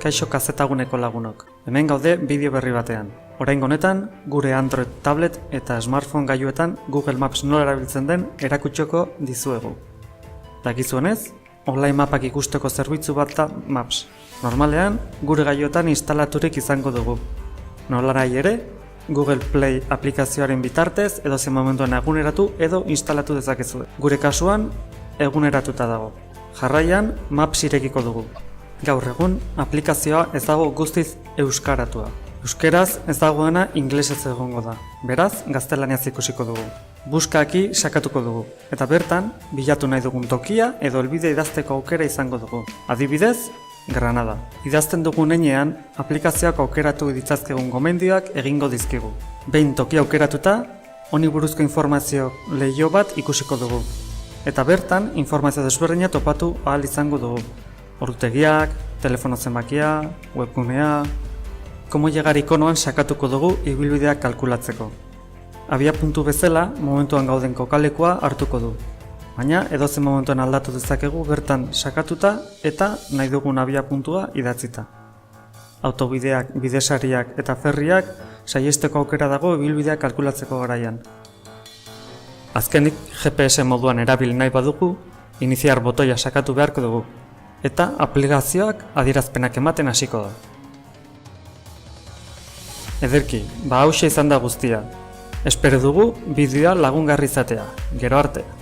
Kaixo kazetaguneko lagunok. Hemen gaude bideo berri batean. Oraingo honetan, gure Android tablet eta smartphone gailuetan Google Maps nola erabiltzen den erakutsiko dizuegu. Dakizuenez, online mapak ikusteko zerbitzu bat da Maps. Normalean, gure gailuetan instalaturik izango dugu. Nolanahi ere, Google Play aplikazioaren bitartez edozein momentuan eguneratu edo instalatu dezakezue. Gure kasuan, eguneratuta dago. Jarraian, Maps irekiko dugu. Gaur egun, aplikazioa ez dago guztiz euskaratua. Euskeraz ez dagoena inglesez egongo da. Beraz, gaztelaniaz ikusiko dugu. Buskaki sakatuko dugu. Eta bertan, bilatu nahi dugun tokia edo helbide idazteko aukera izango dugu. Adibidez, Granada. Idazten dugun heinean, aplikazioak aukeratu ditzazkegun gomendioak egingo dizkigu. Behin tokia aukeratuta, honi buruzko informazio leiho bat ikusiko dugu. Eta bertan, informazio desberdina topatu ahal izango dugu. Ordutegiak, telefono zenbakia, webgunea... Komo llegar ikonoan sakatuko dugu ibilbideak kalkulatzeko. Abia puntu bezala, momentuan gauden kokalekua hartuko du. Baina, edozen momentuan aldatu dezakegu bertan sakatuta eta nahi dugun abia puntua idatzita. Autobideak, bidesariak eta ferriak saihesteko aukera dago ibilbideak kalkulatzeko garaian. Azkenik, GPS moduan erabil nahi badugu, iniziar botoia sakatu beharko dugu. Eta aplikazioak adierazpenak ematen hasiko da. Ederki, hauxe izan da guztia. Espero dugu bideoa lagungarri izatea. Gero arte!